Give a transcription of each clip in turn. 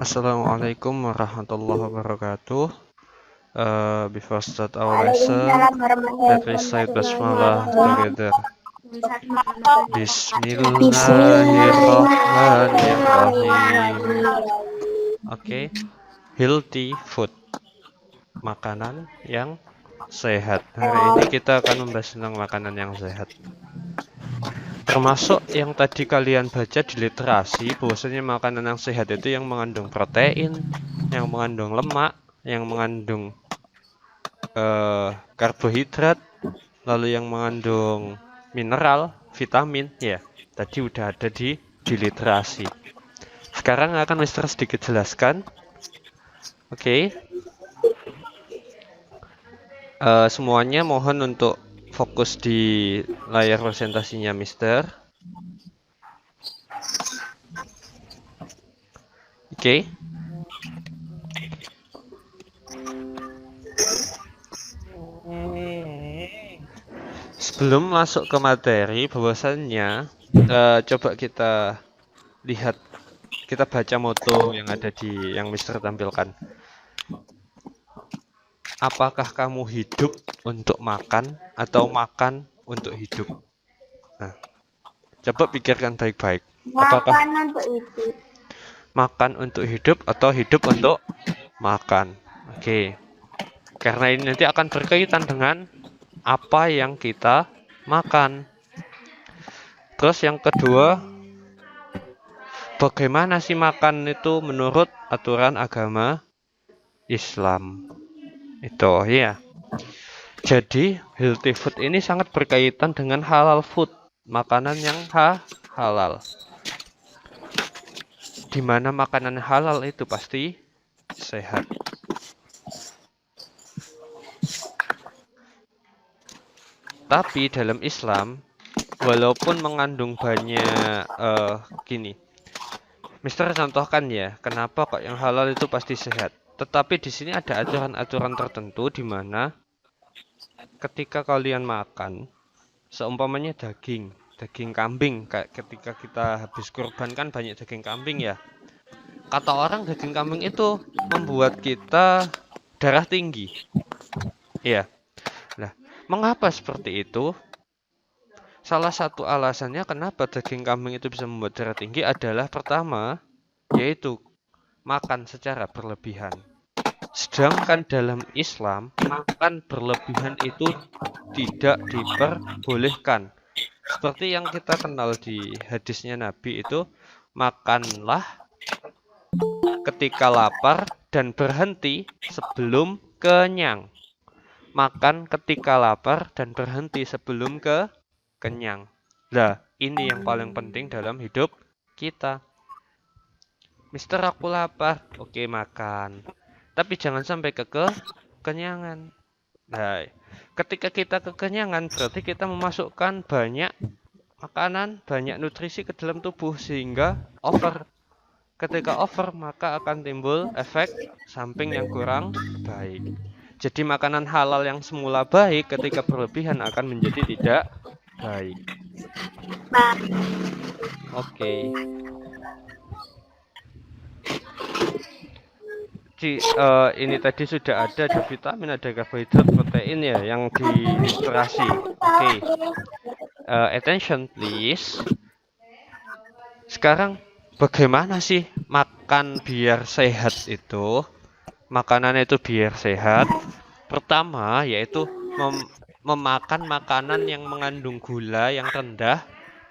Assalamualaikum warahmatullahi wabarakatuh. Before start our lesson, Waalaikumsalam warahmatullahi let us recite basmalah wabarakatuh. together. Bismillahirrahmanirrahim. Bismillahirrahmanirrahim. Oke, healthy food, makanan yang sehat. Hari ini kita akan membahas tentang makanan yang sehat. Termasuk yang tadi kalian baca di literasi, bahwasanya makanan yang sehat itu yang mengandung protein, yang mengandung lemak, yang mengandung karbohidrat, lalu yang mengandung mineral, vitamin, ya. Tadi udah ada di literasi. Sekarang akan Mister sedikit jelaskan. Oke. Semuanya mohon untuk fokus di layar presentasinya Mister. Oke. Sebelum masuk ke materi, bahwasannya coba kita lihat, kita baca moto yang ada di yang Mister tampilkan. Apakah kamu hidup untuk makan atau makan untuk hidup? Nah, coba pikirkan baik-baik. Apakah makan untuk hidup atau hidup untuk makan? Oke. Karena ini nanti akan berkaitan dengan apa yang kita makan. Terus yang kedua, bagaimana sih makan itu menurut aturan agama Islam? Itu ya. Jadi healthy food ini sangat berkaitan dengan halal food, makanan yang halal. Dimana makanan halal itu pasti sehat. Tapi dalam Islam, walaupun mengandung banyak gini, Mister contohkan ya, kenapa kok yang halal itu pasti sehat. Tetapi di sini ada aturan-aturan tertentu di mana ketika kalian makan, seumpamanya daging kambing, kayak ketika kita habis kurban kan banyak daging kambing ya. Kata orang daging kambing itu membuat kita darah tinggi. Iya. Nah, mengapa seperti itu? Salah satu alasannya kenapa daging kambing itu bisa membuat darah tinggi adalah pertama, yaitu makan secara berlebihan. Sedangkan dalam Islam, makan berlebihan itu tidak diperbolehkan. Seperti yang kita kenal di hadisnya Nabi itu, makanlah ketika lapar dan berhenti sebelum kenyang. Makan ketika lapar dan berhenti sebelum kenyang. Nah, ini yang paling penting dalam hidup kita. Mister, aku lapar. Oke, makan. Tapi jangan sampai kekenyangan. Nah, ketika kita kekenyangan berarti kita memasukkan banyak makanan, banyak nutrisi ke dalam tubuh sehingga over. Ketika over maka akan timbul efek samping yang kurang baik. Jadi makanan halal yang semula baik ketika berlebihan akan menjadi tidak baik. Oke. Ini tadi sudah ada vitamin, ada karbohidrat, protein ya yang di literasi. Oke. Attention please. Sekarang bagaimana sih makan biar sehat itu? Makanan itu biar sehat. Pertama yaitu memakan makanan yang mengandung gula yang rendah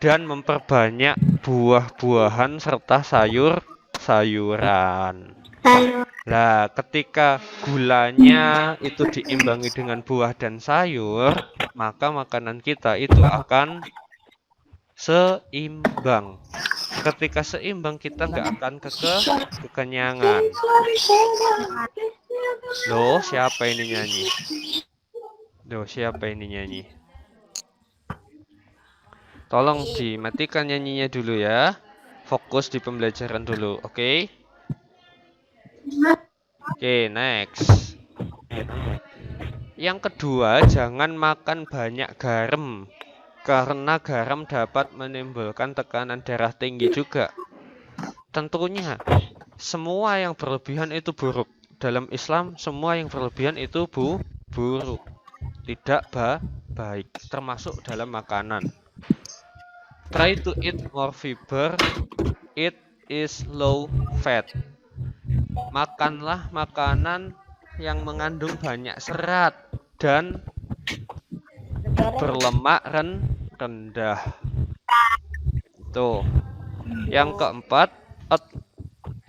dan memperbanyak buah-buahan serta sayur-sayuran. Nah, ketika gulanya itu diimbangi dengan buah dan sayur, maka makanan kita itu akan seimbang. Ketika seimbang kita nggak akan kekenyangan. Loh, siapa ini nyanyi? Tolong dimatikan nyanyinya dulu ya. Fokus di pembelajaran dulu, oke? Oke, next. Yang kedua, jangan makan banyak garam. Karena garam dapat menimbulkan tekanan darah tinggi juga. tentunya semua yang berlebihan itu buruk. Dalam Islam semua yang berlebihan itu buruk, tidak baik, termasuk dalam makanan. Try to eat more fiber, it is low fat. Makanlah makanan yang mengandung banyak serat dan berlemak rendah. Tuh. Yang keempat,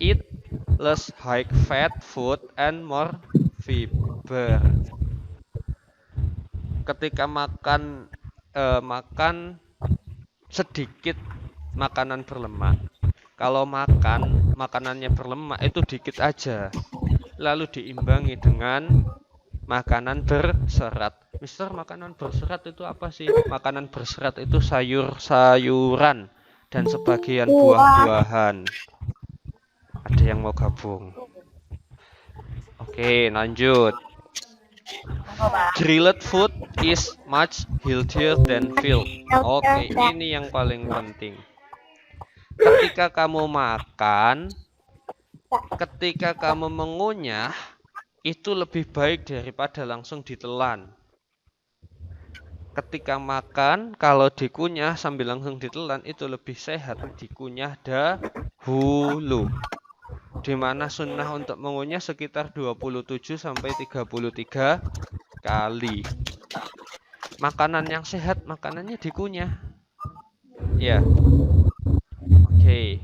eat less high fat food and more fiber. Ketika makan sedikit makanan berlemak. Kalau makanannya berlemak itu dikit aja. Lalu diimbangi dengan makanan berserat. Mister, makanan berserat itu apa sih? Makanan berserat itu sayur-sayuran dan sebagian buah-buahan. Ada yang mau gabung? Oke, lanjut. Grilled food is much healthier than filled. Oke, ini yang paling penting. Ketika kamu makan, ketika kamu mengunyah, itu lebih baik daripada langsung ditelan. Ketika makan, kalau dikunyah sambil langsung ditelan, itu lebih sehat dikunyah dahulu. Di mana sunnah untuk mengunyah sekitar 27-33 kali. Makanan yang sehat, makanannya dikunyah. Ya. Oke.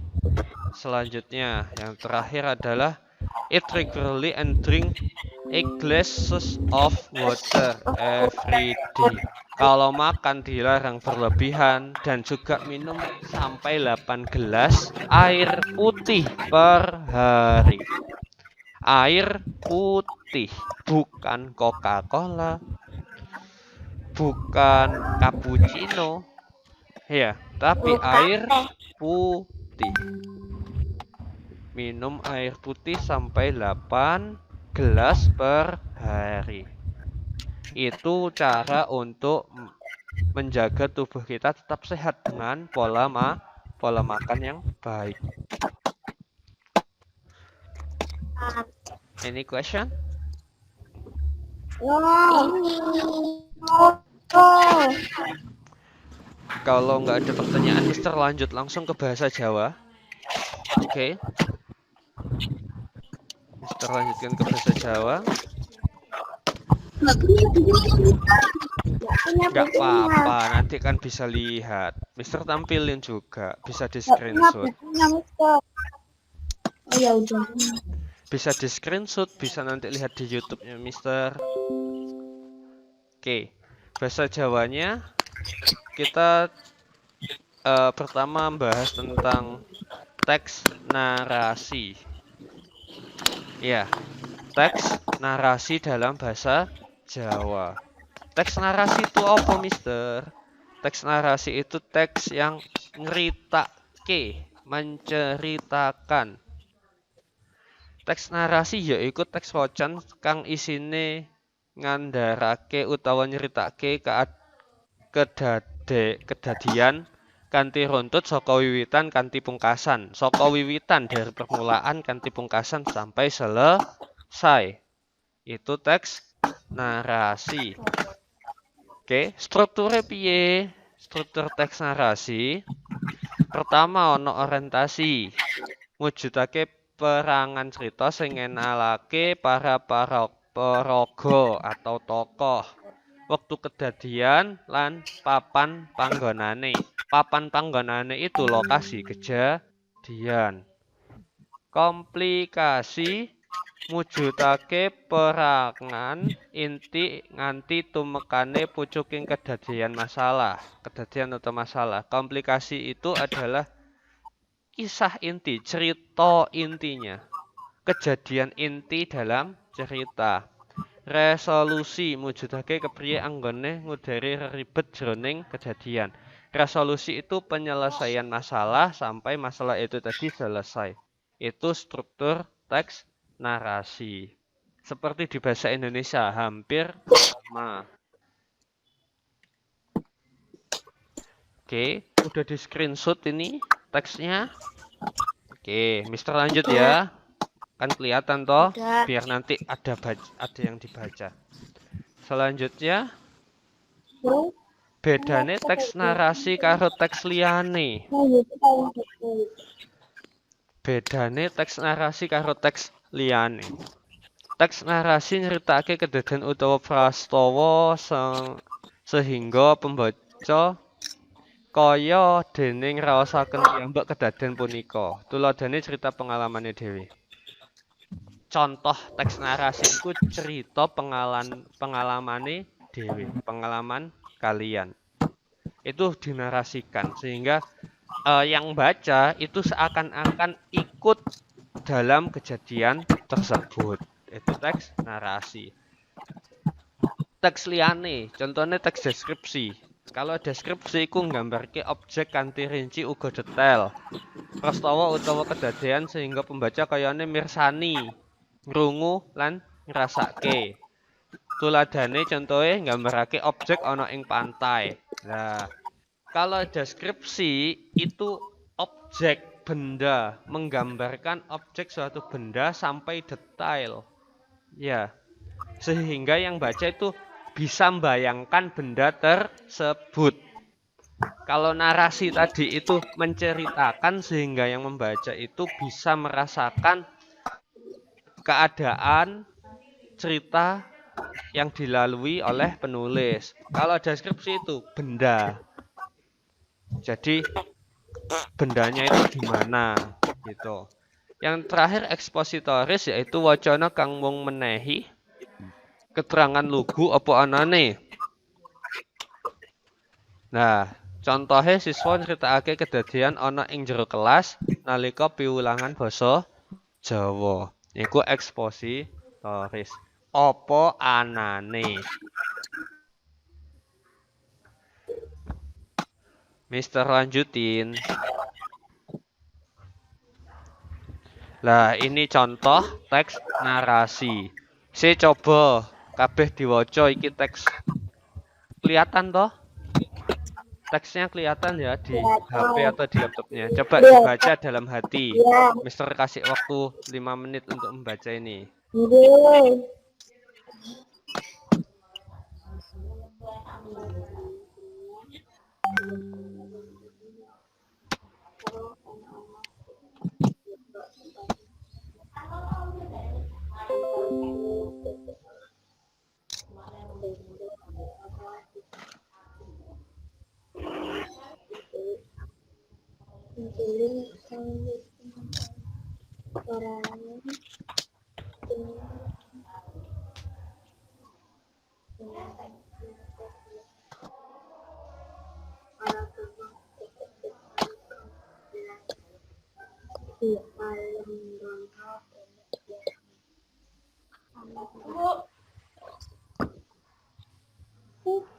Selanjutnya, yang terakhir adalah eat regularly and drink 8 glasses of water every day. Kalau makan dilarang berlebihan dan juga minum sampai 8 gelas air putih per hari. Air putih, bukan Coca-Cola, bukan cappuccino, ya, tapi air putih. Minum air putih sampai 8 gelas per hari. Itu cara untuk menjaga tubuh kita tetap sehat dengan pola makan yang baik. Any question? Kalau nggak ada pertanyaan, Mister lanjut langsung ke bahasa Jawa. Oke. Mister lanjutkan ke bahasa Jawa. Nggak apa-apa, nanti kan bisa lihat. Mister tampilin juga, bisa di screenshot. Bisa di screenshot, bisa nanti lihat di YouTube-nya Mister. Oke, bahasa Jawanya kita pertama membahas tentang teks narasi. Ya, teks narasi dalam bahasa Jawa. Teks narasi itu apa, Mister? Teks narasi itu teks yang menceritakan. Teks narasi yaiku teks wacan kang isine ngandharake utawa nyeritake kedadian kanthi runtut saka wiwitan kanthi pungkasan. Saka wiwitan dari permulaan kanthi pungkasan sampai selesai. Itu teks narasi. Oke, strukturnya piye? Struktur teks narasi. Pertama ono orientasi. Mujudake perangan cerita sing ngenalake para paraga atau tokoh. Wektu kedadian lan papan panggonane. Papan panggonane itu lokasi kejadian. Komplikasi mujudake perangan inti nganti tumekane pucuking kedadian atau masalah. Komplikasi itu adalah kisah inti, cerita intinya, kejadian inti dalam cerita. Resolusi mujudake kepriye anggone ngudari ribet jroning kejadian. Resolusi itu penyelesaian masalah sampai masalah itu tadi selesai. Itu struktur teks narasi. Seperti di bahasa Indonesia, hampir sama. Oke, udah di screenshot ini teksnya. Oke, Mister lanjut ya. Kan kelihatan toh, Udah. biar nanti ada yang dibaca. Selanjutnya, Terus, bedane teks narasi karo teks liyane. Bedane teks narasi karo teks liyane. Teks narasi nyeritake kedadian utawa prastawa sehingga pembaca kaya dene ngraosaken piyambak kedadian punika. Tuladhane cerita pengalamane dhewe. Contoh teks narasi iku cerita pengalamane dhewe, pengalaman kalian. Itu dinarasikan sehingga yang baca itu seakan-akan ikut dalam kejadian tersebut. Itu teks narasi. Teks liyane, contohnya teks deskripsi. Kalau deskripsi iku nggambarke objek kanthi rinci uga detail. Prastawa utawa kedadian sehingga pembaca kayane mirsani, ngrungu lan ngrasake. Tuladhane contohe nggambarake objek ana ing pantai. Nah, kalau deskripsi itu objek benda, menggambarkan objek suatu benda sampai detail. Ya, sehingga yang baca itu bisa membayangkan benda tersebut. Kalau narasi tadi itu menceritakan sehingga yang membaca itu bisa merasakan keadaan cerita yang dilalui oleh penulis. Kalau deskripsi itu benda. Jadi bendanya itu gimana gitu. Yang terakhir ekspositoris yaitu wacana kang mung menehi keterangan lugu apa anane. Nah, contohnya siswa nyeritakake kedadian ana ing jero kelas nalika piwulangan basa Jawa. Iku ekspositoris. Apa anane? Mister lanjutin. Lah, ini contoh teks narasi. Saya coba kabeh diwaca iki teks. Kelihatan toh? Teksnya kelihatan ya di HP atau di laptopnya. Coba dibaca dalam hati. Mister kasih waktu 5 menit untuk membaca ini.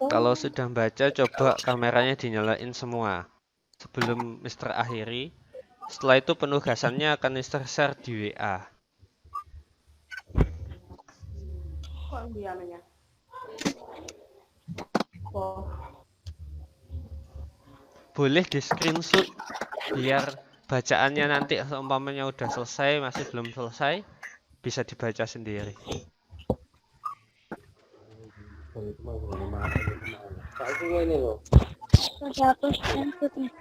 Kalau sudah baca, coba kameranya dinyalain semua sebelum Mister akhiri. Setelah itu penugasannya akan Mister share di WA. Kok diamnya? Oh. Boleh di screenshot biar bacaannya nanti seumpamanya udah selesai, masih belum selesai, bisa dibaca sendiri. Udah aku screenshot nih.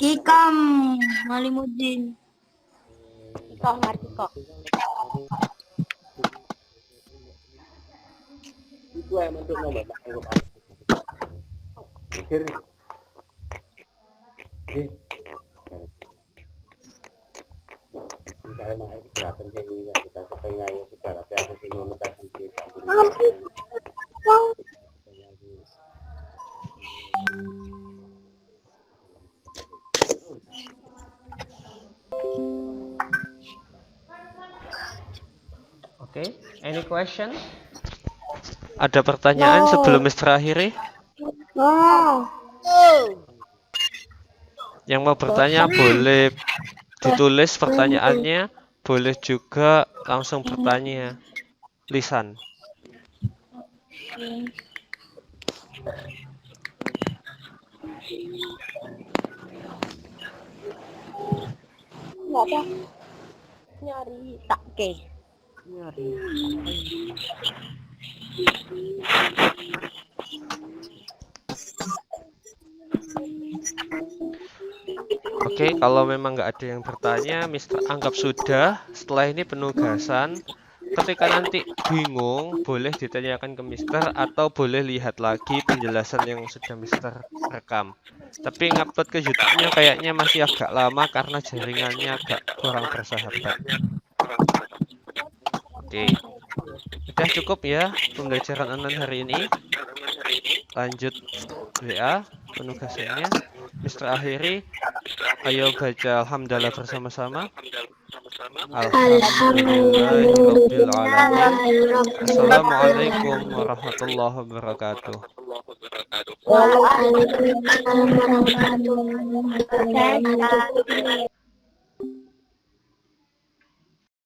Ikam Malimudin. Kok ngerti kok. Itu yang untuk nomor mikir nih. Misalnya mau gerakan kayak gini kita sampai ngayo secara apa sih ngono kan kita. Oke, any question? Ada pertanyaan sebelum Mister akhiri? Wow. Yang mau bertanya boleh ditulis pertanyaannya, boleh juga langsung bertanya lisan. Enggak apa. Nyari takke. Oke, kalau memang nggak ada yang bertanya, Mister anggap sudah. Setelah ini penugasan. Ketika nanti bingung, boleh ditanyakan ke Mister atau boleh lihat lagi penjelasan yang sudah Mister rekam. Tapi ngupload ke YouTube-nya kayaknya masih agak lama karena jaringannya agak kurang bersahabat. Oke, udah cukup ya pembelajaran online hari ini. Lanjut WA penugasannya. Mister akhiri. Ayo baca alhamdulillah bersama-sama. Alhamdulillahirabbil alamin. Assalamualaikum warahmatullahi wabarakatuh. Waalaikumsalam warahmatullahi wabarakatuh.